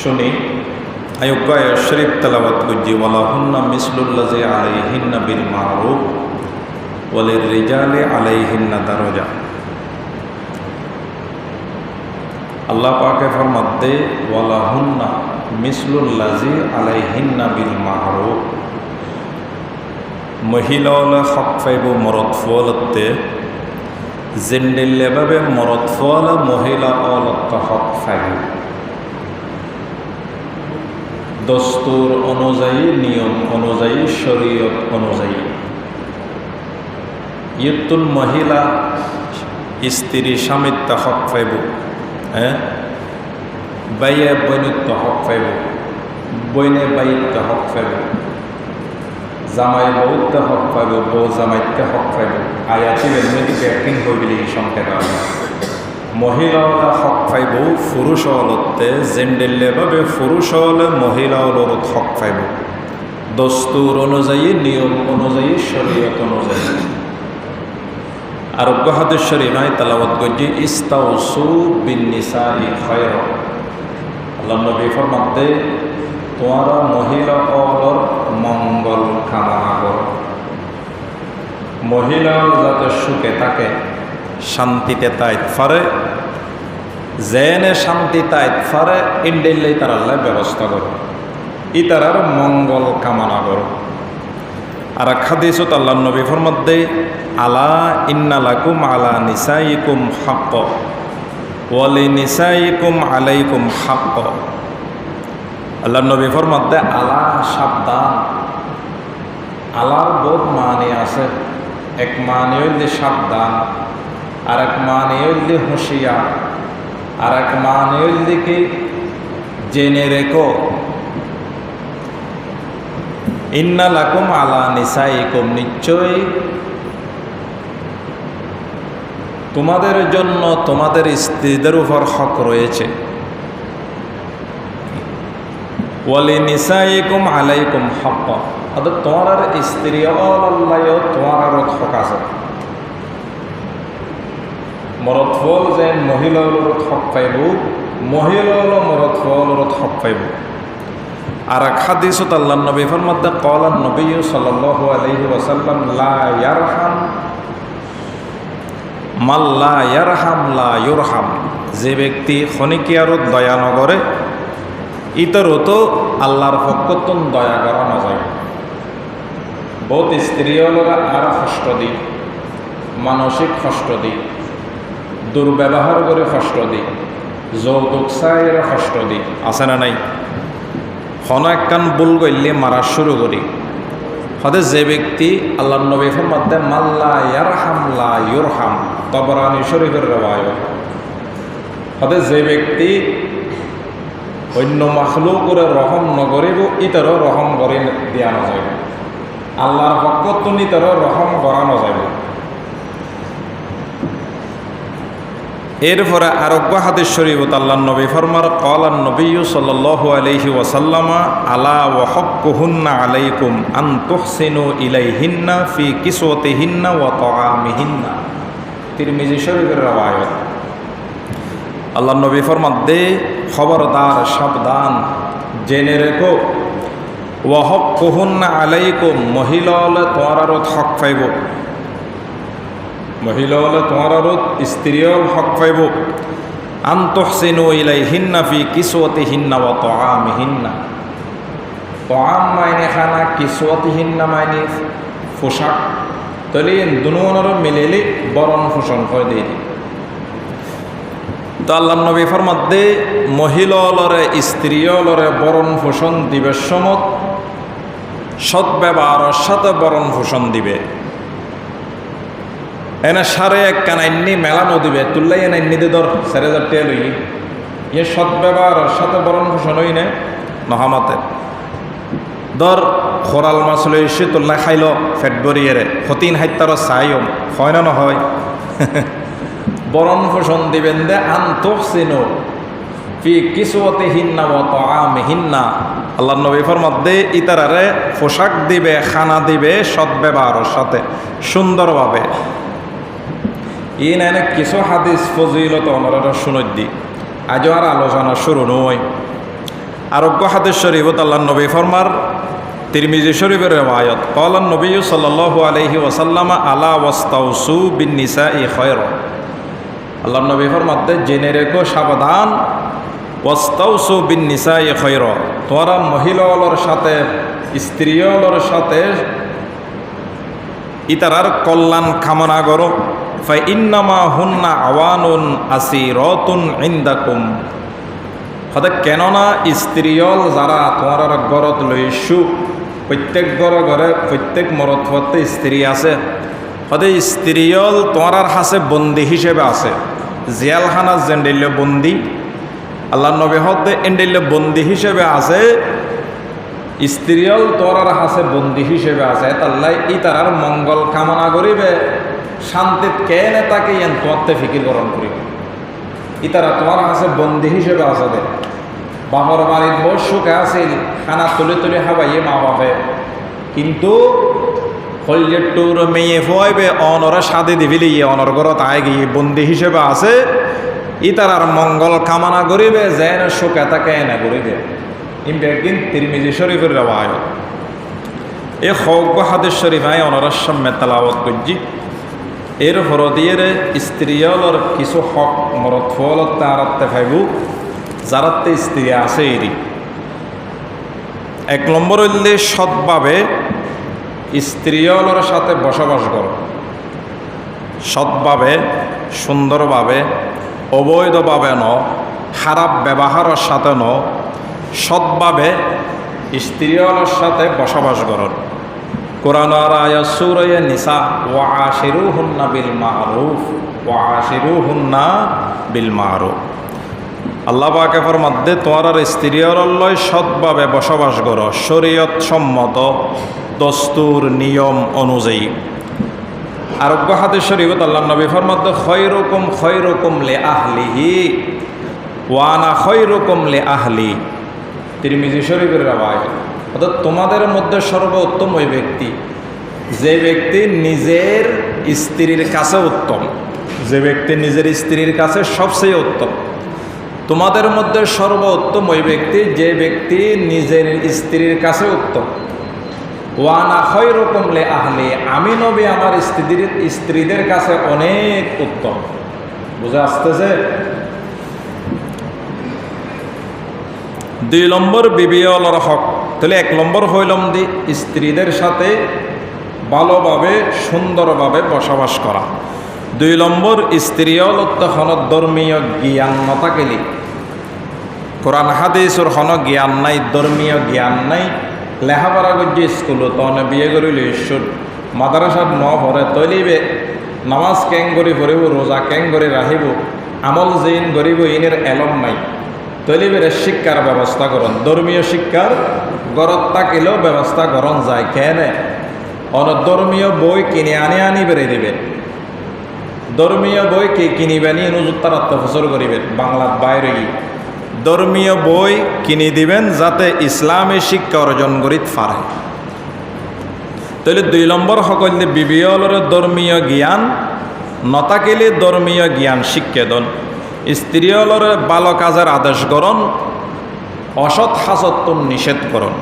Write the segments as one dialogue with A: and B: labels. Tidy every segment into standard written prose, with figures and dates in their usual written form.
A: শুনি আয়াত শরীফ তেলাওয়াত করছি ওয়ালাহুন্না মিসলুল্লাযী আলাইহিন্না বিল মারুফ ওয়ালির রিজালি আলাইহিন্না দারাজা। আল্লাহ পাকে ফরমাতে ওয়ালাহুন্না মিসলুল্লাযী আলাইহিন্না বিল মারুফ, মহিলাওয়ালা হক পাইব মরদ ফলতে জেন্ডেলেভাবে মরদ ফল মহিলা অলত্ত হক পাইব দস্তুর অনুযায়ী, নিয়ম অনুযায়ী, শরীয়ত অনুযায়ী। ইয়তুল মহিলা স্ত্রী স্বামিত্ব হক পাইব, বাইয়ে বৈনিত্ব হক পাইব, বইনে বাইত্ব হক পাইব, জামাই বৌত্ব হক পাইব, বউ জামাইত্য হক পাইব। আয়াতি বেদমেদি ব্যাকিং হইবিলি সংকেত মহিলাওয়ালা হক পাইব পুরুষ অলতে জেন্ডেলেভাবে পুরুষ হলে মহিলা অলরত হক পাইব দস্তুর অনুযায়ী, নিয়ম অনুযায়ী, শরীয়ত অনুযায়ী। আর হাদিস শরীফায় তেলাওয়াত করছি ইস্তাউসু বিন নিসাই খায়রা। আল্লাহ নবী ফরমাতে তোমরা মহিলা অলর মঙ্গল কামনা করো, মহিলা যাতে সুখে থাকে, শান্তিতে তাইত ফারে, জেনে শান্তি তাইত ফারে ইন্ডেললেই তার আল্লাহ ব্যবস্থা করো, ই তারার মঙ্গল কামনা করো। আর হাদিসত আল্লাহ নবী ফরমাতে আলা ইন্না লাকুম আলা নিসাইকুম হাক্ক ওয়ালি নিসাইকুম আলাইকুম হাক্ক। আল্লাহ নবী ফরমাতে আলা সাবধান, আলার বহুত মানে আছে। এক মানে হইলে সাবধান, আর এক মানে হইলে হুঁশিয়ার, আর এক মানে হইলে কি জেনে রেখো। ইন্না লাকুম আলা নিসাইকুম, নিশ্চয়ই তোমাদের জন্য তোমাদের স্ত্রীদের উপর হক রয়েছে। ওয়ালি নিসাইকুম আলাইকুম হক, অর্থাৎ তোমার স্ত্রী আল্লাহ তোমার হক আছে। মরদ ফল যে মহিলার হক পাইব, মহিলা মরদ ফলর হক পাইব। আর এক হাদিসত আল্লাহ নবী ফরমাতে ক্বালা নবী সাল্লাল্লাহু আলাইহি ওয়াসাল্লাম লা ইয়ারহাম মান লা ইয়ারহাম লা ইউরহাম। যে ব্যক্তি খনিকিয়ারত দয়া নগরে ইতরত আল্লাহর পক্ষতন দয়া করা না যায়। বহুত স্ত্রীরা আর কষ্ট দিই, মানসিক কষ্ট দিই, দুর্ব্যবহার করে কষ্ট দিই, যৌতুক চাইয়ের কষ্ট দিই, আছে না নাই? হনাক কান ভুল করলে মারা শুরু করি। হতে যে ব্যক্তি আল্লাহ নবী ফরমাতে মাল্লা ইয়ারহাম লা ইউরহাম, তবরানী শরীফের রওয়ায়াত। হতে যে ব্যক্তি অন্য মাখলুক করে রহম নকরিব ইতরও রহম করে দিয়া না যাবে, আল্লাহর পক্ষ ইতরও রহম করানো যাবে। এরপরে আরোগ্য হাদিস শরীফত আল্লাহ নবী ফরমার ক্বালান নবী সাল্লাল্লাহু আলাইহি ওয়াসাল্লামা আলা ওয়া হাক্কুহুন্না আলাইকুম আন তুহসিনু ইলাইহিন্না ফি কিসওয়াতিহিন্না ওয়া তাআমিহিন্না। তিরমিজি শরীফের রওয়ায়াত। আল্লাহ নবী ফরমাতে খবরদার, সাবধান, জেনে রেখো ওয়া হাক্কুহুন্না আলাইকুম, মহিলা হলে তোমার হক পাইব, মহিলা হলে তোমার স্ত্রীও হক পাইব। আন তুহসিনু ইলাইহিন্না ফি কিসওয়াতিহিন্না ওয়া তাআমিহিন্না। তাআম মাইনে খানা, কিসওয়াতিহিন্না মাইনে পোশাক। তাহলে দুনোর মিলেলে বরণ পোষণ করে দিয়ে দিই। তো আল্লাহ নবী ফরমাতে মহিলা লরে স্ত্রী লরে বরণ পোষণ দিবে সমত সদ্ব্যবহারের সাথে বরণ পোষণ দিবে। এনে সারে এক কানাইনি মেলানো দিবে, তুললাই এনে ধর 4,000 টাকা লই, ইয়ে সদ্ব্যবহারের সাথে বরণ পোষণ হই না নহামাতে। ধর খোরাল মাছ লই এসে তুল্লা খাইল ফেট বরিয়ে হতিন হাইতার চাইম হয় না নহয়। বরণ পোষণ দিবেন দে আন তুহসিনু ফি কিসওয়াতিহিন্না ওয়া তাআমিহিন্না। আল্লাহ নবী ফরমাতে ইতারারে পোশাক দিবে, খানা দিবে সদ্ব্যবহারের সাথে সুন্দরভাবে। ই না কিছু হাদিস ফজিলত আমরা শুনে দি, আজও আর আলোচনা শুরু নয়। আরোগ্য হাদিস শরীফত আল্লাহ নবী ফরমার তিরমিজি শরীফের রিওয়ায়াত ক্বালান নবী সাল্লাল্লাহু আলাইহি ওয়াসাল্লাম আলা ওয়াস্তাউসু বিন নিসাই খায়রা। আল্লাহ নবী ফরমাতে জেনে রেখো সাবধান, ওয়াস্তাউসু বিন নিসাই খায়রা, তোমরা মহিলাদের সাথে স্ত্রীদের সাথে ইতারার কল্যাণ কামনা করো। ফা ইন্নামা হুন্না আওয়ানুন আসিরাতুন ইনদাকুম, হতে কেননা স্ত্রীল যারা তোমার ঘরত লইছু, প্রত্যেক ঘরে প্রত্যেক মরদ ফতে স্ত্রী আছে, হতে স্ত্রীল তোমার হাসে বন্দি হিসেবে আছে। জিয়ালখানা জেন্ডিল্য বন্দি, আল্লাহ নবী হতে এন্ডিল্য বন্দি হিসেবে আছে। স্ত্রীল তোমার হাসে বন্দি হিসেবে আছে, তাল্লাই ই তারার মঙ্গল কামনা করিবে, শান্তিত কেনে তাকে এন তোমারতে ফিকির করণ করিবে। ইতারা তোমার কাছে বন্দি হিসেবে আছে দে। বাপর বাড়ির বউ সুখে আছিল, খানা তুলে তুলে খাবাইয়ে মা বাপে, কিন্তু হলজের টুর মেয়ে ফুয়াইবে অনরা সাদে দিবিলি অনর ঘরত আয় গিয়ে বন্দি হিসেবে আছে। ইতারার মঙ্গল কামনা করিবে, যেন সুখে তাকে এনে করিবে। ইমবেকিন তিরমিজি শরীফের রিওয়ায়াত। এই হক হাদিস শরীফ আয় অনরার সামনে তেলাওয়াত করছি। এর হরদিয়ে স্ত্রীলর কিছু হক মরদ ফলত তারাতে ফাইব, যারাতে স্ত্রী আছে এরই। এক নম্বর হইলে সৎভাবে স্ত্রীলর সাথে বসবাস করো, সৎভাবে সুন্দরভাবে, অবৈধভাবে ন, খারাপ ব্যবহারের সাথে ন, সৎভাবে স্ত্রীলর সাথে বসবাস করো। কোরআন আর আয়াত সূরা নিসা, ওয়া আশিরুহুন্না বিল মারুফ, ওয়া আশিরুহুন্না বিল মারুফ। আল্লাহ পাকে ফরমাতে তোমার স্ত্রীর লয় সৎভাবে বসবাস করো, শরীয়ত সম্মত দস্তুর নিয়ম অনুযায়ী। আরোগ্য হাদিস শরীফত আল্লাহ নবী ফরমাতে খয়রুকুম লি আহলিহি ওয়া আনা খয়রুকুম লি আহলি। তিরমিজি শরীফের রিওয়ায়াত। অর্থাৎ তোমাদের মধ্যে সর্বোত্তম ওই ব্যক্তি যে ব্যক্তি নিজের স্ত্রীর কাছে উত্তম, যে ব্যক্তি নিজের স্ত্রীর কাছে সবচেয়ে উত্তম। তোমাদের মধ্যে সর্বোত্তম ওই ব্যক্তি যে ব্যক্তি নিজের স্ত্রীর কাছে উত্তম। ওয়ানা খয়রুকুম লি আহলি, আমি নবী আমার স্ত্রীদের কাছে অনেক উত্তম। বুঝে আসতেছে? 2 নম্বর বিবিয়লর হক। তাহলে 1 নম্বর হইলাম দি স্ত্রীদের সাথে ভালোভাবে সুন্দরভাবে বসবাস করা। 2 নম্বর স্ত্রীয়লত্ব হন ধর্মীয় জ্ঞান নথাকেলি, কোরআন হাদিসর হন জ্ঞান নাই, ধর্মীয় জ্ঞান নাই। লেখাপড়া করছে স্কুল তনে বিয়ে করিল ঈশ্বর মাদ্রাসাত ন ভরে তৈলিবে নামাজ কেং করে পড়িব, রোজা কেং করে রাখিব, আমল জৈন করিব, ইনের এলম নাই। তৈলিবের শিক্ষার ব্যবস্থা করন, ধর্মীয় শিক্ষার গরত থাকিলেও ব্যবস্থা করন যায়। কেনে ধর্মীয় বই কিনে আনি বেড়ে দিবেন। ধর্মীয় বই কে কিনিবেন নুজুত্তার আত্মফসর করিবেন। বাংলার বাইরে গিয়ে ধর্মীয় বই কিনে দিবেন যাতে ইসলামী শিক্ষা অর্জন করিত পারে। তাহলে 2 নম্বর সকল বিবিয়লর ধর্মীয় জ্ঞান নতাকিলে ধর্মীয় জ্ঞান শিক্ষা দন। স্ত্রীয়লর ভালো কাজের আদেশ করন, অসৎ হাসত্তন নিষেধ করন।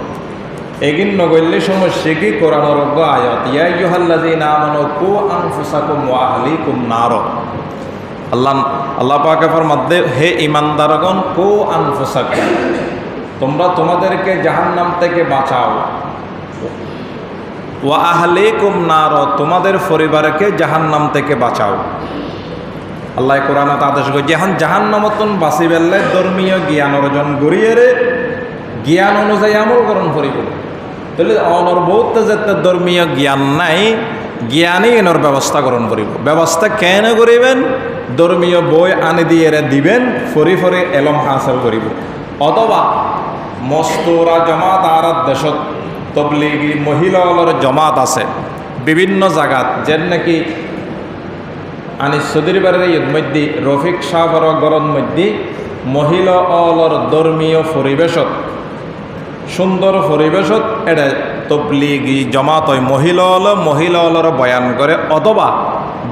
A: এগিন নগল্যে সমস্যা কি কোরআনের আয়াত, ইয়া আইয়ুহাল্লাযীনা আমানু কু আনফুসাকুম ওয়া আহলিকুম নার। আল্লাহ পাকে ফরমাতে হে ঈমানদারগণ, কু আনফুসাকুম, তোমরা তোমাদেরকে জাহান্নাম থেকে বাঁচাও, ওয়া আহলিকুম নার, তোমাদের পরিবারকে জাহান্নাম থেকে বাঁচাও। আল্লাহ কোরআনত আদেশ করে যখন জাহান্নামতন বাঁচি বেললে ধর্মীয় জ্ঞান অর্জন করিয়ে জ্ঞান অনুযায়ী আমল করণ করিব। তাহলে অনর্বত যেতে ধর্মীয় জ্ঞান নাই, জ্ঞানই এনর ব্যবস্থা গ্রহণ করিব। ব্যবস্থা কেন করিবেন? ধর্মীয় বই আনি দিয়ে দিবেন, ফরি ফরি এলম হাসল করিব। অথবা মস্তরা জমাত আর দেশত তবলিগি মহিলার জমাত আছে বিভিন্ন জায়গাত, যেন নাকি আনি সদরিবারের ঈদ মধ্যে রফিক সাহর গরম মধ্যে মহিলা অলর ধর্মীয় পরিবেশত সুন্দর পরিবেশত এটা তবলিগি জমাত হয়। মহিলা অলর বয়ান করে, অথবা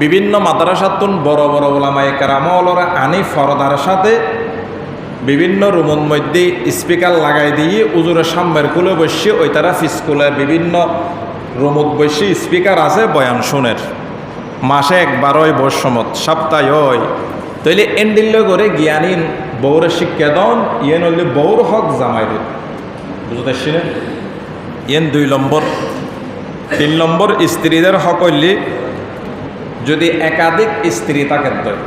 A: বিভিন্ন মাদ্রাসাতুন বড় বড় ওলামায়ে কেরাম অলরা আনি ফরদার সাথে বিভিন্ন রুমের মধ্যে স্পিকার লাগাই দিয়ে উজুরের সামনের কুলে বসে ওই তারা ফিসকুলে বিভিন্ন রুমত বসে স্পিকার আছে বয়ান শুনের মাসে একবার ওই বৈষমত সপ্তাহে ওই তাইলে এন্ডিল্য করে জ্ঞানীন বৌরের শিক্ষা দন ইয়ে নইলে বৌর হক জামাই দিত বুঝতে পারছি না ইয়েন 2 নম্বর। 3 নম্বর স্ত্রীদের হক হইলে যদি একাধিক স্ত্রী তাকে দয়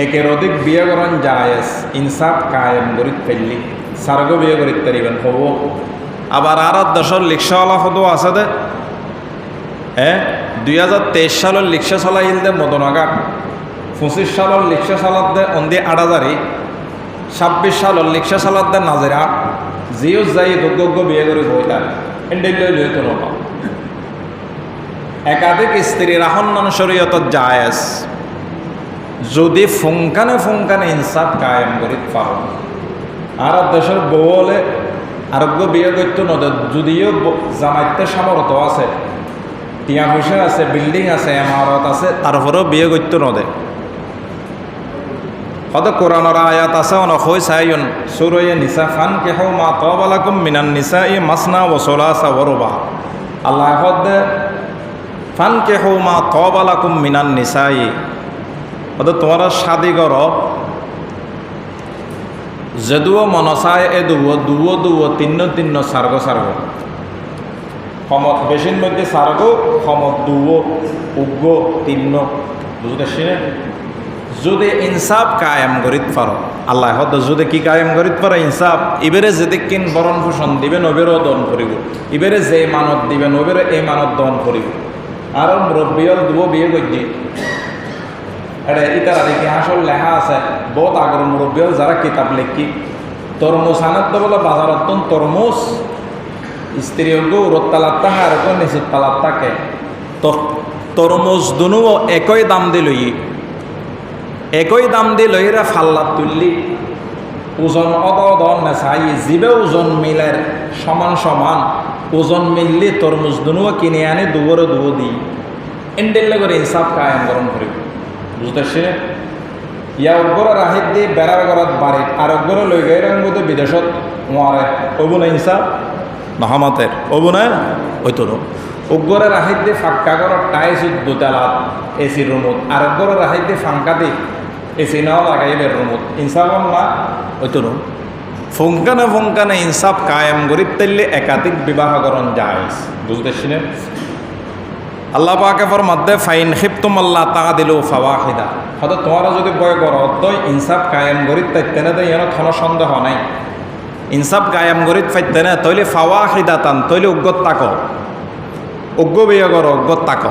A: একের অধিক বিয়ে করেন জায়েজ ইনসাফ কায়েম করি ফেললি সার্গ বিয়ে করি তারিবেন হব। আবার আর দেশের রিক্সাওয়ালা হতো আছে দে 2023 সালের রিক্সা চলাইল দে মদনগা 25 সালের রিক্সা চালাত দে অন্দি 8,000 26 সালের রিক্সা চালাত দে নাজেরা জিও যাই যোগ্য বিয়ে করে বইতার এন্ডেল লইতো না একাধিক স্ত্রী রাহন শরীয়ত জায়েজ যদি ফুঙ্কানে ইনসাফ কায়েম করি পারো। আর দেশের বউলে আরোগ্য বিয়ে করতো নদে যদিও জামাইতে সামর্থ্য আছে টিয়া পয়সা আছে বিল্ডিং আছে ইমারত আছে তারপরেও বিয়ে করতো নদে হয়তো কোরআনের আয়াত আছে অনখই চাইন সুরয়ে নিসা ফান কেহ মা তবালাকুম মিনান নিসা ই মাসনা ও সোলাসা ওরবা আল্লাহ হদে ফান কেহ মা তবালাকুম মিনান নিসাই অর্থাৎ তোমার শাদি কর যদুও মনসায় এ দুও 3 সার্গ সমত বেশির মধ্যে সার্গ সমত দুও উগ্র 3 বুঝতে না যদি ইনসাফ কায়েম করিত পারো আল্লাহ হদ যদি কি কায়েম করিত পারো ইনসাফ ইবেরে যেদিন বরণ পোষণ দিবেন ওবেরও দন করিব ইবেরে যে মানত দিবেন ওবেরে এই মানত দন করিব আর মুরব্বিয়ল দুও বিয়ে করছি এটা ইতারা দেখি আসল লেখা আছে বহুত আগর মুরব্বিয়ল যারা কিতাব লেখি তরমুজ আনাত বলে বাজারত তরমুজ স্ত্রী রোত্তালাত্তা আর নিচুত তালাত্তাকে তরমুজ দুনুও একই দাম দি লইরা ফাল্লাত তুললি ওজন অদন নেচাই জিবে ওজন মিলের সমান ওজন মিললি তরমুজ দুনুও কিনে আনি দুবরে দুবো দিই এন্ডেল করে ইনসাফ কায়েম গরম করিব বুঝতে পারছি ইয়া অগ্গর রাহিত দিয়ে বেড়ার ঘরত বাড়িত আর অগ্গর লই গাই রঙতে বিদেশত মরে ওবু না ইনসাফ নহমতের ওবু না ওইতো অগ্গরে রাহিত দিয়ে ফাঁকা ঘরত টাইস দোতলাত এসি রুমত আর অগ্গর রাহিত দিয়ে ফাঁকা দি এসি নাও লাগাইলে রুমত ইনসাফ না ওইতো ফুঙ্কানে ইনসাফ কায়েম করি তাইলে একাধিক বিবাহ করণ যায় বুঝতে পারছি না আল্লাহ পাকে ফরমাতে ফাইন খিফতুম আল্লাহ তাকা দিল ফাওয়াহিদা হয়তো তোমারা যদি বয় করো তই ইনসাফ কায়েম করি তাইতেনে তো ইয়ানো থন সন্দেহ নাই ইনসাফ কায়েম করি ফাইতেনে তৈলে ফাওয়াহিদা টান তৈলে উগ্গত তাক উগ্গ বিয়ে করো উগ্গত তাক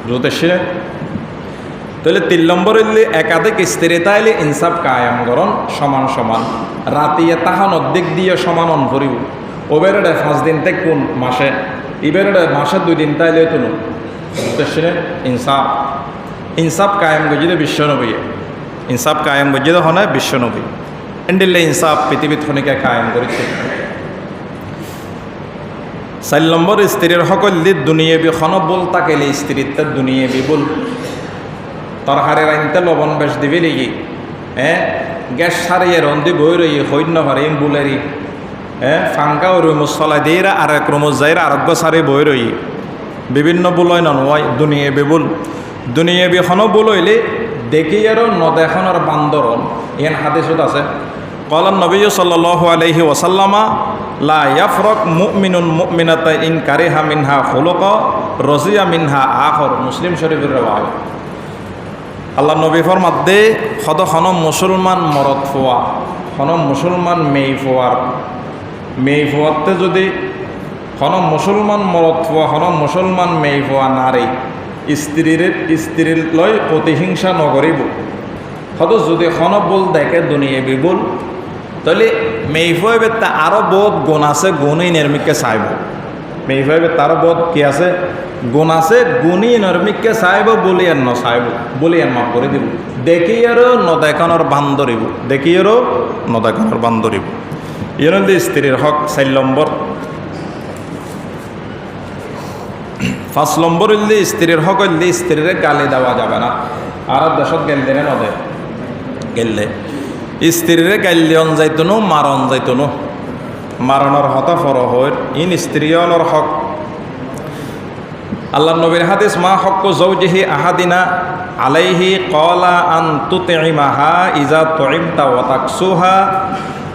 A: বুঝতে পারছি না তাহলে 3 নম্বর হইলে একাধিক স্ত্রী তাইলে ইনসাফ কায়েম করণ সমান রাতিয়ে তাহান অর্ধেক দিয়ে সমান অন করিব ওবেরে 5 দিন থেকে কোন মাসে ইবেরে মাসে 2 দিন তাইলে তো বুঝতে ইনসাফ কায়েম গজিলে বিশ্বনবী ইনসাফ কায়েম গজিলে হনে বিশ্বনবী এন্ডিলে ইনসাফ পৃথিবীত খনিকে কায়েম করেছে। 4 নম্বর স্ত্রীর সকল দিক দুনিয়াবি বল তাকেলে স্ত্রীতে দুনিয়াবি বল তরকারের আনতে লবণ বেশ দিবি লিগি গ্যাস সারিয়ে রন্দি বই রই সৈন্য হারিম বুলেরি ফাঙ্কা ওই রুমুজ চলাই দিয়ে আর এক রুমুজ যাই আরোগ্য সারি বই রই বিভিন্ন বুলয় নয় দুনিয়াবি বল হইলে দেখি আর নদেখনের বান্দরন ইহান হাদিসত আছে কলান নবী সাল্লাল্লাহু আলাইহি ওয়াসাল্লামা লা ইয়াফরক মুমিনুন মুমিনাতা ইন কারিহা মিনহা খুলুকা রাজিয়া মিনহা আখর মুসলিম শরীফের রাওয়ায়াত আল্লাহ নবী ফরমাতে হদ হন মুসলমান মরদ ফোয়া হন মুসলমান মেয়ে ফোয়াতে যদি হন মুসলমান মরদ ফোয়া হন মুসলমান মেয়ে ফোয়া নারী স্ত্রীর লয় প্রতিহিংসা নকরিব হত যদি হন বল দেখে দুনিয়া বিবুল তাহলে মেয়ে ফোয়াবে তা আরও বহুত গুণ আছে গুণই নির্মিককে চাইব মেয়ে ফোয়াবে তারও বহুত কি আছে গুণ আছে গুণই নির্মিককে চাইব বলিয়ান নচাইব বলিয়ান মাফ করে দিব দেখি আরও নদেখানোর বান ধরিব এর মধ্যে স্ত্রীর হক 4 নম্বর। 5 নম্বর হইলে স্ত্রীর হক হইলে স্ত্রীর গালি দেওয়া যাবে না আর দেশত গেললে নদে গেললে স্ত্রীরে গাইলিয়ন যাইতনো মারণ যাইতনো মারণের হতা ফর হয় ইন স্ত্রীয়নের হক আল্লাহ নবীর হাদিস মা হক্কু জৌজিহি আহাদিনা আলাইহি ক্বালা আন তুতইমাহা ইজা তুইমতা ওয়া তাকসুহা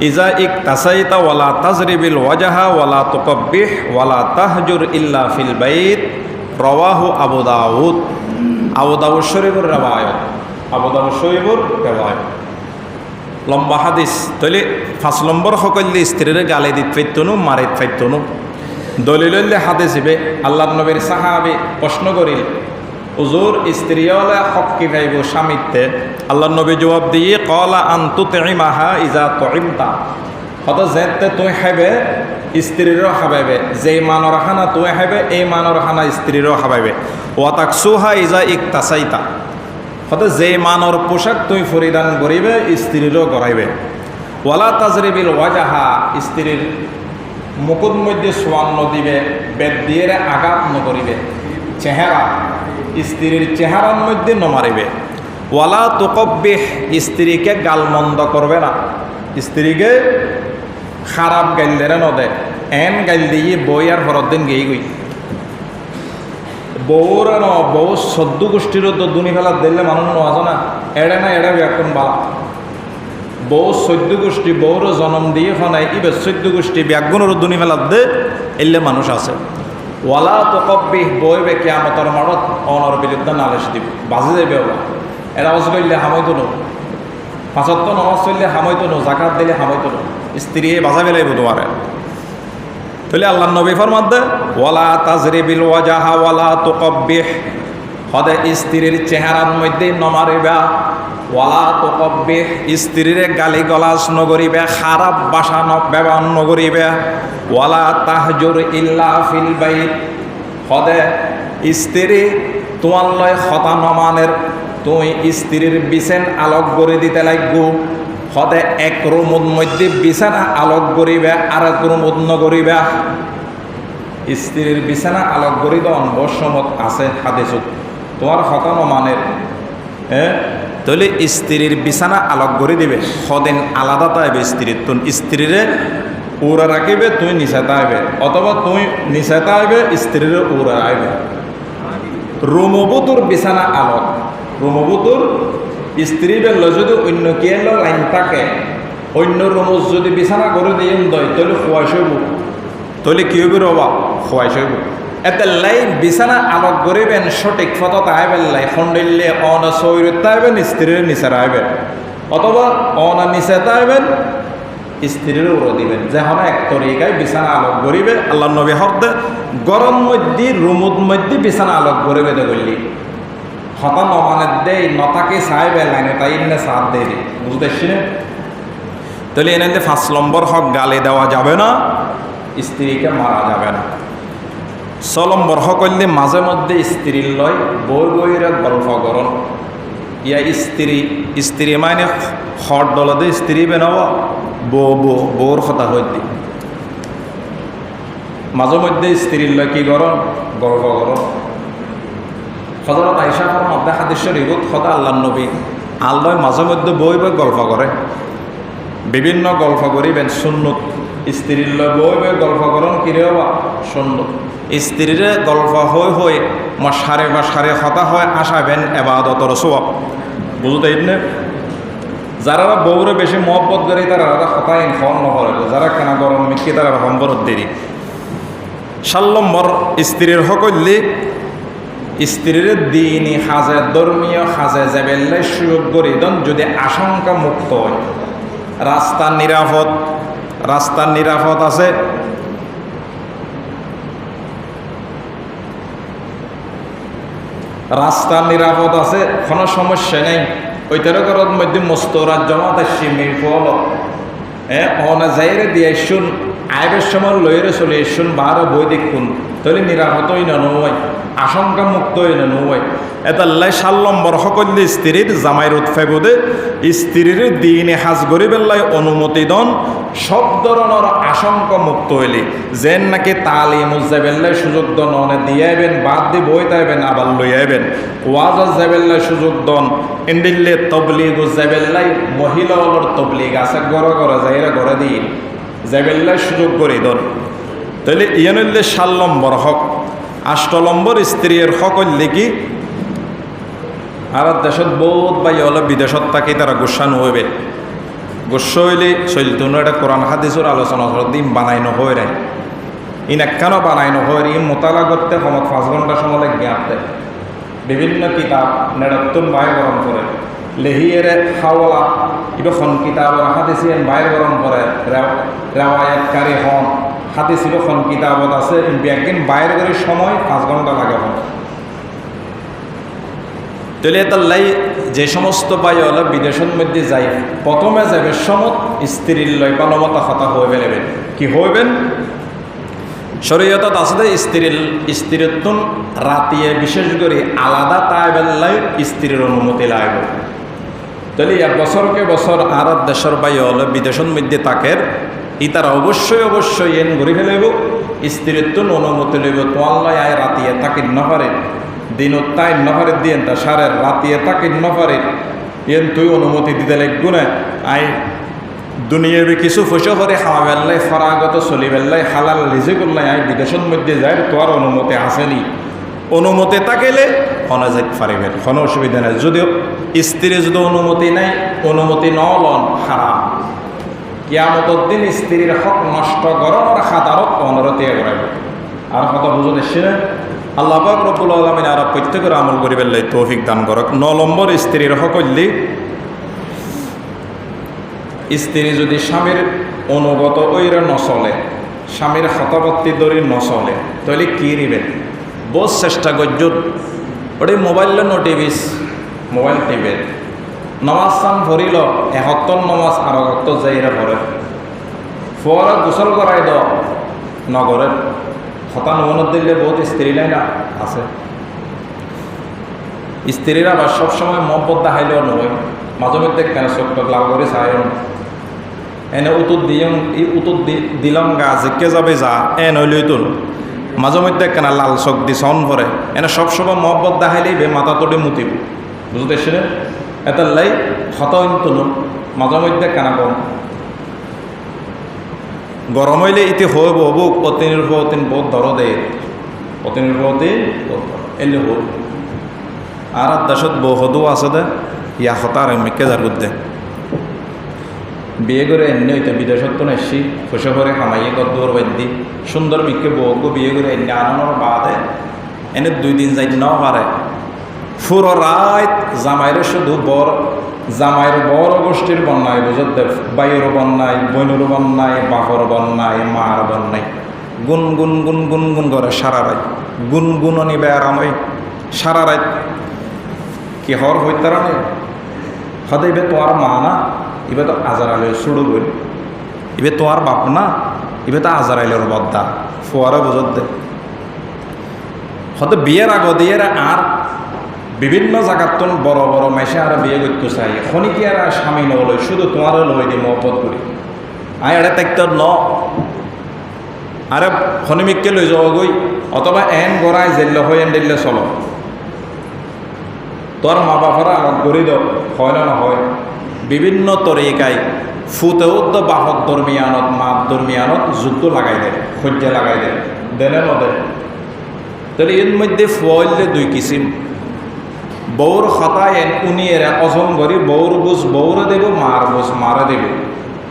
A: ইজা ইকতাসাইতা ওয়ালা তাজরিবিল ওয়াজহা ওয়ালা তুকব্বিহ ওয়ালা তাহজুর ইল্লা ফিল বাইত রাওয়াহু আবু দাউদ শরীফের riwayat আবু দাউদ শরীফের riwayat লম্বা হাদিস তাহলে 5 নম্বর হকল্লি স্ত্রীর গালে দিত ফাইতনো মারিত ফাইতনো দলিললে হাদিস হিবে আল্লাহর নবীর সাহাবী প্রশ্ন করিল হুজুর স্ত্রীওয়ালা হক কি ভাইব স্বামীতে আল্লাহর নবী জবাব দিয়ে ক্বালা আন তুতইমাহা ইজা তুইমতা কত যেতে তুই খাইবে স্ত্রীরও খাবাইবে যেই মানর খানা তুই খাইবে এই মানর খানা স্ত্রীরও খাবাইবে ওয়া তাকসুহা ইজা ইকতাসাইতা কত যেই মানর পোশাক তুই পরিধান করিবে স্ত্রীরও গড়াইবে ওয়ালা তাজরিবিল ওয়াজাহা স্ত্রীর মুকুট মধ্যে সোয়ান্ন দিবে বেদ দিয়ে আঘাত নকরিবে চেহারা স্ত্রীর চেহারার মধ্যে নমারিবে ওয়ালা তুকব্বিহ স্ত্রীকে গালমন্দ করবে না স্ত্রীকে খারাপ গাইলেরে নদে এন গাইল দিয়ে বই আর হরত দিন গেই গই বউর ন বউ 14 গোষ্ঠীর তো দুনি ফেলা দিলে মানুষ নজা না এড়ে না এড়ে এখন বালা বউ 14 গোষ্ঠী বউর জন্ম দিয়ে ফনাই ইবে 14 গোষ্ঠী ব্যাগুনের দুনি ফেলা দে এলে মানুষ আছে ওয়ালা তুকব্বিহ বইবে কিয়ামতের মাঠত অনর বিরুদ্ধে নালিশ দিব বাজি যাবে ওলা এরা অজ করলে হামাইতো নো পাঁচত্ব নমাজ চললে হামাইতো নো জাকাত দিলে হামাইতো নো স্ত্রী বাজা বেলাইব তোমারে তাহলে আল্লাহ নবী ফরমাত দে ওয়ালা তাজরিবিল ওয়াজাহা ওয়ালা তুকব্বিহ হদে স্ত্রীর চেহারার মধ্যে নমারিবা ওয়ালা তুকব্বিহ স্ত্রীর গালি গলাজ নগরিবে খারাপ ভাষা ব্যবহার নগরিবে ওয়ালা তাহজুর ইল্লা ফিল বাইত হদে স্ত্রী তোমার লয় হতা নমানের তুই স্ত্রীর বিছেন আলোক করে দিতে লাগবো হদে এক রুমুর মধ্যে বিছানা আলোক করিবে আর এক রুমুদ নগরিবে স্ত্রীর বিছানা আলোক করিব অনবশ্যমত আছে হাদিসত তোমার হতা নমানের তাহলে স্ত্রীর বিছানা আলোক করে দিবে সদিন আলাদা তাইবে স্ত্রীর তুন স্ত্রীরে উড়া রাখিবে তুই নিচে তাইবে অথবা তুই নিচে তাইবে স্ত্রীর উড়া আইবে রুমবুতুর বিছানা আলোক রুমবুতুর স্ত্রী বেল যদি অন্য কে লাইন থাকে অন্য রুমত যদি বিছানা করে দিয়ে দয় তাহলে খোয়াইশ হইব তাহলে কি হইব রবা খোয়াইশ হইব এতে লাই বিছানা আলোক করিবেন সঠিক ফটো তাইবেন লাই খন্ডইলে অনা সৈরত তাইবেন স্ত্রীর নিচে আইবেন অথবা অনা নিচে তাইবেন স্ত্রীর উড়ো দিবেন যেমন এক তরিকায় বিছানা আলোক করিবে আল্লাহ নবী হরদে গরম মধ্যে রুমুদ মধ্যে বিছানা আলোক করিবে দে বললি হতা নমানের দেয় নতাকে চাইবে লাইনে তাই এনে সাথ দিয়ে দিই বুঝতেছি না তাহলে এনে 5 নম্বর হক গালে দেওয়া যাবে না স্ত্রীকে মারা যাবে না 6 নম্বর হক হইলে মাঝে মধ্যে স্ত্রীর লয় বই বইয়ের গল্প করণ ইয়া স্ত্রী মানে হট দলদে স্ত্রী বেনাওয়া বউর কথা হইতে মাঝে মধ্যে স্ত্রীর লয় কি করণ গল্প করণ হযরত আয়েশা মধ্যে হাদিস শরীফত খোদা আল্লাহর নবী আল্লাহ মাঝে মধ্যে বই বই গল্প করে বিভিন্ন গল্প করিবেন সুন্নত স্ত্রীর লয় বই বই গল্প করন কিরে হবা সুন্নত স্ত্রীর গল্প হয়ে সারে বা সারে হতা হয় আসাবেন এবাদতর সওয়াব বুঝতে না যারা বউরে বেশি মহব্বত করে তারা হতাই ফোন নকরে যারা কেনা গরম মিটকে তারা সম্বরত দেরি 7 নম্বর স্ত্রীর হকল্লি স্ত্রীর দিনই সাজে ধর্মীয় সাজে যাবেলে সুযোগ করে দেন যদি আশঙ্কা মুক্ত হয় রাস্তার নিরাপদ আছে রাস্তার নিরাপদ আছে কোনো সমস্যা নেই ওইটার ঘরের মধ্যে মস্তরাত জমাত আসছি মেয়ে ফল অনা যাইরে দিয়ে শুন আইবের সময় লইরে চলে শুন বারো বই দেখুন তাহলে নিরাপদই নয় আশঙ্কা মুক্ত হইলে নয় এতাল্লাই 7 নম্বর সকলে স্ত্রীর জামাইর উৎফেগুদে স্ত্রীর দিনে হাজ গরি বেল্লাই অনুমতি দন সব ধরনের আশঙ্কা মুক্ত হইলে যেন নাকি তালিম উজ্জাবেল্লাই সুযোগ দন অনে দিয়ে আইবেন বাদ দিয়ে বই তাইবেন আবার লই আইবেন ওয়াজ উজ্জাবেল্লাই সুযোগ দন ইন্ডিল্লে তবলিগ উজ্জাবেল্লাই মহিলা হলর তবলিগ আছে গড়ে গড়ে যাইরা গড়ে দিয়ে যাবেল্লাই সুযোগ করে দন তাহলে ইয়ানল্লে 7 নম্বর হক 8 নম্বর স্ত্রীর হক হইলে কি আর দেশত বহুত বা হলে বিদেশত থাকি তারা গুসা নহইবে গুসা হইলে চলতো এটা কোরআন হাদিসের আলোচনা দিন বানাইনো হয় রে ইনাক্কানো বানাইনো হয় ই মোতালা করতে সময় 5 ঘন্টা সময় জ্ঞাপতে বিভিন্ন কিতাব নেড়াত্তন বাইর গরম করে লেহিয়েরে হাওলা ইবখন কিতাব হাদিসিয়ান বাইর গরম করে রেওয়ায়াতকারী হন হাদিস ইবখন কিতাবত আছে একদিন বাইর করে সময় 5 ঘন্টা লাগে হন তাহলে তাল্লাই যে সমস্ত বাইওয়ালা বিদেশের মধ্যে যাই প্রথমে যাবে সমত স্ত্রীর লয় বালমতা হতা হইবে নেবেন কি হইবেন শরীয়তত আছে স্ত্রীত্বন রাতিয়ে বিশেষ করে আলাদা তাইবেল্লাই স্ত্রীর অনুমতি লাগবে তাহলে 1 বছরকে বছর আর দেশের বাইওয়ালা বিদেশের মধ্যে তাকের তারা অবশ্যই এন ঘুরে ফেলাইব স্ত্রীত্বন অনুমতি লইব তোয়াল্লাই আয় রাতিয়ে তাকে নহরে দিনত তাই নহরে দিয়ে তা সারের রাতিয়ে তাকে নহরে এন তুই অনুমতি দিতে লাগবো না আই দুনিয়াবি কিছু পয়সা করে খাওয়া বেল্লাই ফরাগত চলি বেল্লাই হালাল রিজে করলাই আই বিদেশের মধ্যে যায় তোর অনুমতি আসেনি অনুমতি তাকেলে হনে যাইতে পারিবেন কোনো অসুবিধা নাই যদিও স্ত্রী যদি অনুমতি নাই অনুমতি নলন হারাম কিয়ামতের দিন স্ত্রীর হক নষ্ট গরম রাখা তারক অনুরতি করাইব আর কথা বুঝো দেখছি না আল্লাহ পাক রব্বুল আলামিন আর প্রত্যেকের আমল করিবেন লাই তৌফিক দান করক 9 নম্বর স্ত্রীর হক হইলে স্ত্রী যদি স্বামীর অনুগত ওইরা নচলে স্বামীর হতবর্তী ধরে নচলে তাহলে কি নিবেন বহুত চেষ্টা করজুত ওটি মোবাইলে নোটিভিস মোবাইল টিপে নমাজ চান ভরিল 71 নমাজ আর 71 যাইরা ভরে ফোয়ারা গোসল করাই দ নগরের হতা নমনত দিলে বহুত স্ত্রী নাই না আছে স্ত্রীরা আবার সবসময় মহব্বত দেখাইলেও নয় মাঝে মধ্যে কেন চোখটা লাভ করে চায় এনে উত্তর দিয়ম এই উত্তর দিলাম গা জিকে যাবে যা এন হইলেই তুল মাঝে মধ্যে কেন লাল চোখ দি সন ভরে এনে সবসময় মহব্বত দেখাইলেই বে মাথা তোড়ে মুতিব বুঝতেছি না এটা লাই হতাইন তুলুন মাঝে মধ্যে কেন কম গরম হইলে ইতি হইব বুক অতিনির অতিন বহুত ধর দেয় অতিনির অতিন এলে হোক আর দেশত বহুদু আছে দে ইয়া হতার মেকে যার দে বিয়ে করে এনে হইতে বিদেশত তো নেছি খুশি করে খামাইয়ে গদ্দুর বাদ্যি সুন্দর মিকে বউকে বিয়ে করে এনে আনানোর বাদে এনে 2 দিন যাই নাও পারে পুরো রাত জামাইরে শুধু জামাইয়ের বড় গোষ্ঠীর বন্যায় বুঝত দেব বাইয়েরও বন্যায় বইনেরও বন্যায় বাপর বন্যায় মার বন্যায় গুন গুন গুন গুন গুন করে সারা রাত গুনগুননি বেড়াম ওই সারা রাত কি হর হইতারা নেই হতে এবার তোমার মা না এবার তো আজারাইলে ছুড়ো বই এবার তোমার বাপ না এবার তো আজারাইলের বদ্দা ফোয়ারা বুঝত দে হতে বিয়ের আগে দিয়ে আর বিভিন্ন জায়গার তো বড় বড় মেশে আর বিয়ে করতে চাই খনিকি আর স্বামী নলই শুধু তোমারও লই দিই মহব্বত করি আয় এটা দেখতে ন আরে খনিমিককে লই যাও গই অথবা এন গড়াই জেল হয়ে এন দিলে চলো তোর মা বাপরা আগ করি দাও হয় না হয় বিভিন্ন তরিকায় ফুতেও তো বাহক দরমিয়ানত মাত দরমিয়ানত যুদ্ধ লাগাই দেয় সহ্য লাগাই দেয় দেনে নদে তাহলে এর মধ্যে ফুয়াইলে 2 কিসিম বৌর হতায় উনিয়েরা অজম করি বৌর বুঝ বৌরে দেব মার বুঝ মারে দেব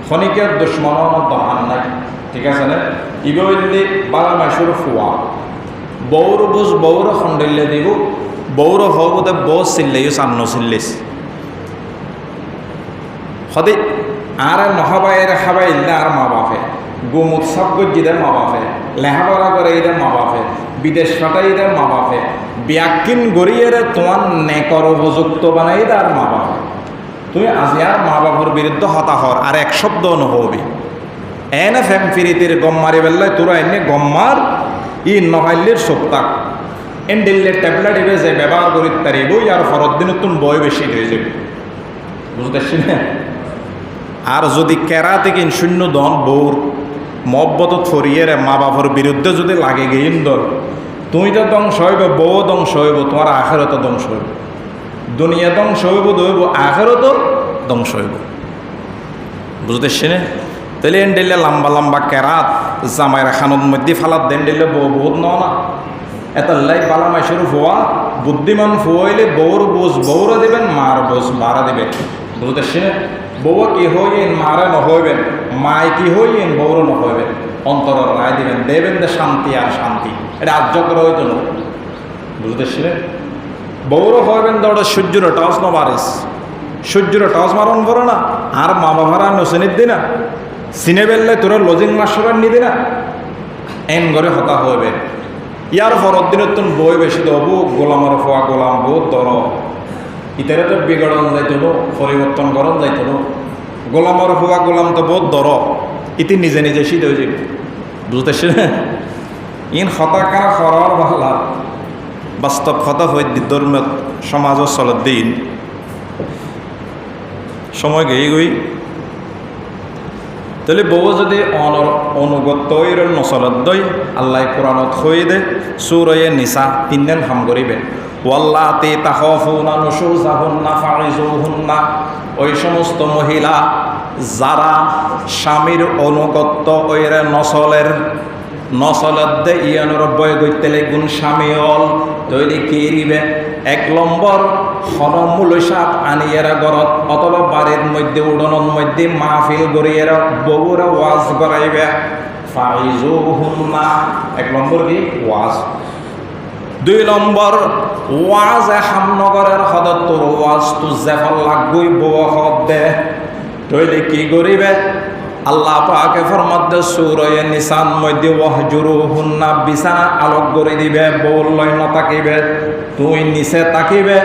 A: খনিকের দুশ্মন দহান নাই ঠিক আছে না ইবলি 12 মাসের ফুয়া বৌর বুঝ বৌর খন্ডলে দেব বৌর হবতে বউ চিল্লেও চান্ন চিল্লিস সদে আর নহবাইরে খাবাইলে আর মা বাপে গোমুত সব গজ্জিদের মা বাপে লেহাপড়া করে এদের মা বাপে বিদেশ ফাটাই এদের মা বাপে ব্যাকিন গড়িয়ে তোমার নেকর উপযুক্ত বানাই তার মা বাবা তুমি আজি আর মা বাবার বিরুদ্ধে হতাহর আর এক শব্দ নহবি এনে ফেম ফিরিতির গম মারি বেল্লাই তোরা এনে গম মার ই নহাইলের সপ্তাহ এন্ডিল্লে ট্যাবলেট ইবে যে ব্যবহার করি তারি বই আর ফরত দিন তুন বই বেশি হয়ে যাবে বুঝতে পারছি না। আর যদি কেরা থেকে শূন্য দন বউর মব্বত ফরিয়ে মা বাবার বিরুদ্ধে যদি লাগে গেইন দল তুই তো ধ্বংস হইব, বউ ধ্বংস হইব, তোমার আখেরত ধ্বংস হইব, দুনিয়া ধ্বংস হইব দইব, আখেরত ধ্বংস হইব বুঝতে পারছি না। তাহলে এন দিলে লম্বা লম্বা কেরাত জামাইয়ের খানোর মধ্যে ফালাত দেন দিলে বউ বহুত ন না এত লাই বালা মাইসের ফুয়া বুদ্ধিমান ফুয়াইলে বউর বোঝ বউরা দেবেন, মার বোঝ মারা দেবেন বুঝতে পারছি না। বউ কি হইয়েন মারে নহইবেন, মায় কি হইয়েন বউরও নহইবেন, অন্তরের রায় দিবেন, দেবেন দে শান্তি আর শান্তি, এটা আর্য করে হইতো না বুঝতে পারছি না। বউরও হইবেন দৌড়ে সূর্যের টস নবারিস, সূর্যের টস মারণ করো না, আর মা বাবারা নসেনির দিনা সিনে বেললে তোরা লজিং মাস্টার নিদি না এন করে হতা হইবে। ইয়ার পরের দিনের তুন বই বেশি দেবো গোলামের ফোয়া গোলাম বহুত দর ইতারে তো বিগড়ন যাইতো না, পরিবর্তন করন যাইতো না, গোলামের ফোয়া গোলাম তো বহুত দর ইতি নিজে নিজে শীত হয়ে যাবে বুঝতেছি না। ইন হতা কারা হরার ভালা বাস্তব হতা হয়ে ধর্মের সমাজও চলত দিন সময় গেয়ে গই। তাহলে বউ যদি অনুগত নচলত দই আল্লাহ কোরআনত হয়ে দে সুরয়ে নিসা তিনদিন হাম করিবে ওয়াল্লাতি তাখাফুনা নুশুজাহুন্না ফাইজুহুন্না, ওই সমস্ত মহিলা যারা স্বামীর অনুগত ওইরে নচলত দে ইয়ানোর বয় গইতেলে গুণ স্বামী হল তৈরি কিরিবে। এক নম্বর হনমূল সাপ আনিয়েরা গরত অথবা বাড়ির মধ্যে উড়নের মধ্যে মাহফিল গড়িয়েরা বউরা ওয়াজ করাইবে ফাইজুহুন্না, এক নম্বর কি ওয়াজ। দুই নম্বর ওয়াজ হামনগরের হদত্তর ওয়াজ তু জেফল লাগবই বউ হদ দে তৈরি কি করিবে। আল্লাহ পাকে ফরমাতে সূরা নিসান মধ্যে ওয়াহজুরুহুন্না বিছানা আলোক করে দিবে, বউর লয় না তাকিবে, তুই নিচে তাকিবে,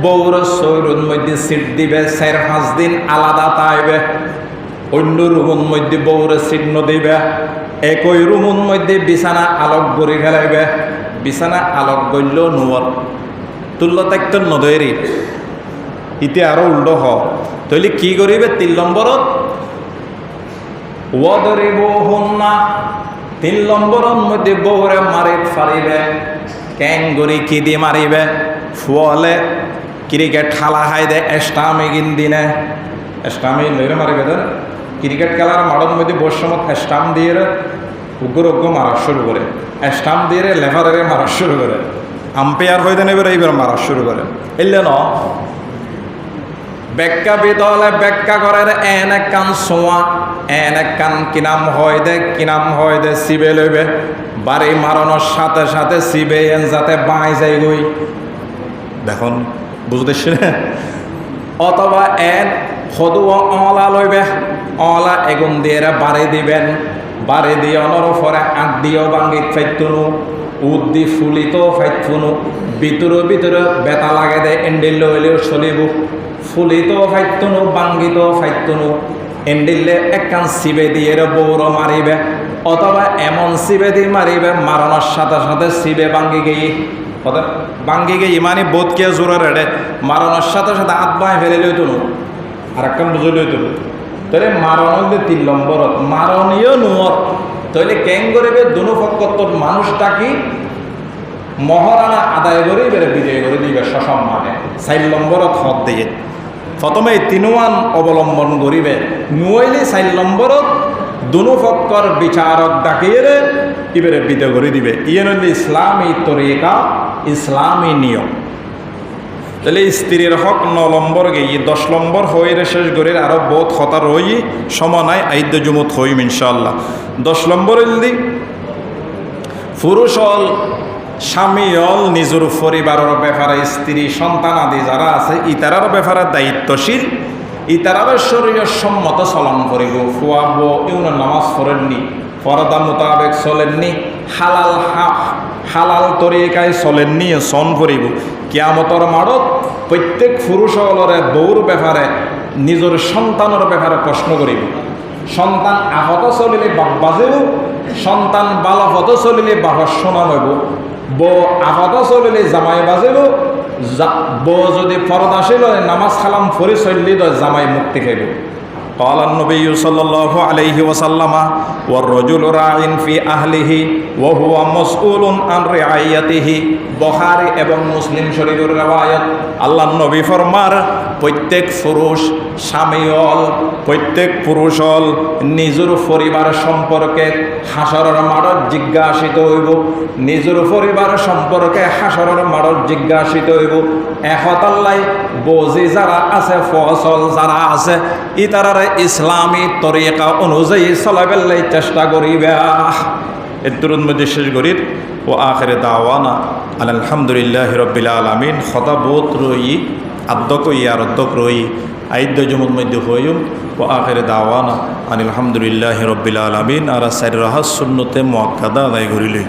A: বউর শরীরের মধ্যে সিট দিবে, 4-5 দিন আলাদা তাইবে, অন্য রুমের মধ্যে বউর চিহ্ন দিবে, একই রুমের মধ্যে বিছানা আলোক করে ফেলাইবে, বিছানা আলোক গইল নোয়ার তুল্য তাক্ত নদৈরি ইতি আরো উল্টো হ তৈলি কি করিবে। 3 নম্বরত ওয়াদরিবুহুন্না, 3 নম্বরের মধ্যে বউরে মারি ফারিবে, ক্যাঙ্গুরি কি দিয়ে মারিবে, ফুয়ালে ক্রিকেট খেলা হাই দে এস্টামি গিন দিনে এস্টামি লইরে মারিবে দেন ক্রিকেট খেলার মাঠের মধ্যে বসমত এস্টাম দিয়ে উগ্র মারা শুরু করে, এস্টাম দিয়ে লেফারে মারা শুরু করে, আম্পায়ার হয়ে দেন এবার এইবার মারা শুরু করে। এলে ন ব্যাখ্যা বিদলে ব্যাখ্যা করার এন এক কান সোয়া এন এক কান কিনাম হয় দে সিবে লইবে, বাড়ি মারানোর সাথে সাথে সিবে এন যাতে বাঁই যাই গই দেখুন বুঝতেছি না। অথবা এন সদু অলা লইবে, অলা এগুন দিয়ে বাড়ি দিবেন, বাড়ি দিয়ে অনর ফরে আট দিয়েও বাঙ্গিত ফাইতুনু, উদ দি ফুলিত ফাইতুনু, ভিতরে বেতা লাগে দে এন্ডিল লইলেও চলিব, ফুলিত ফাইতুনু বাঙ্গিত ফাইতুনু, এন্ডিলে একখান সিবে দিয়ে বৌর মারিবে, অথবা এমন সিবে দিয়ে মারিবে মারানোর সাথে সাথে সিবে ভাঙ্গি গিয়ে মানে বোধকে জোরে রেড়ে মারানোর সাথে সাথে হাত বাঁয় ফেলে লইতো না আর একখান বুঝে লইতো না। তাহলে মারানো 3 নম্বরত মারণীয় নোর তাহলে কেন করিবে দুনো পক্ষত মানুষটা কি মহারানা আদায় করে বেড়ে বিজয় করে দিবে সসম্মানে। 4 নম্বরত হদ দিয়ে প্রথমে 3 অবলম্বন করিবে, নুয়াইলে 4 নম্বরত দুনো পক্ষর বিচারক ডাকিয়ে ইবেরে বিদয় করে দিবে। ইয়েন হল ইসলামী তরিকা, ইসলামী নিয়ম। তাহলে স্ত্রীর হক 9 নম্বর গিয়ে 10 নম্বর হয়ে শেষ করে আরো বহুত হতা রই সমানায় আইদ্য জুমত হইম ইনশাআল্লাহ। 10 নম্বর যদি পুরুষ হল স্বামী হল নিজের পরিবারের ব্যাপারে স্ত্রী সন্তান আদি যারা আছে ইতারার ব্যাপারে দায়িত্বশীল, ইতারার শরীরের সম্মত চলন করিব। ফুয়াব ইউন নামাজ পড়েননি, ফরদা মোতাবেক চলেননি, হালাল তরিকায় চলেননি, সন করিব। কিয়ামতর মাড়ত প্রত্যেক পুরুষ হলরে বউর ব্যাপারে নিজের সন্তানের ব্যাপারে প্রশ্ন করিব। সন্তান আহত চলিলে বাপ বাজেব, সন্তান বালাপথ চলিলে বাপর শোনা হইব। বউ আপাতত চলিলে জামাই বাজিব, বউ যদি পর্দা ছিল নামাজ কালাম ফরি চললি জামাই মুক্তি খাইব। قال النبي صلى الله عليه وسلم والرجل راع في أهله وهو مسؤول عن رعايته। বুখারী এবং মুসলিম শরীফের riwayat। আল্লাহর নবী ফরমার প্রত্যেক পুরুষ স্বামীল, প্রত্যেক পুরুষল নিজের পরিবার সম্পর্কে হাসরের মাঠত জিজ্ঞাসিত হইব, নিজের পরিবার সম্পর্কে হাসরের মাঠত জিজ্ঞাসিত হইব। একতাল্লাই বজি যারা আছে, ফসল যারা আছে, ইতারার ইসলামী তরিকা অনুযায়ী চলাবেলাই চেষ্টা করিবে। এর তুরুন মধ্যে শেষ করির ও আখেরে দাওয়ানা আলহামদুলিল্লাহ রব্বিল আলামিন। খতা বোধ রই আদ্যক ইয়ার অধ্যক রই আইদ্য জমুর মধ্যে হইম ও আখেরে দাওয়ানা আলহামদুলিল্লাহ রব্বিল আলামিন। আর সাইর রাহাস সুন্নতে মুআক্কাদা আদায় করিলে।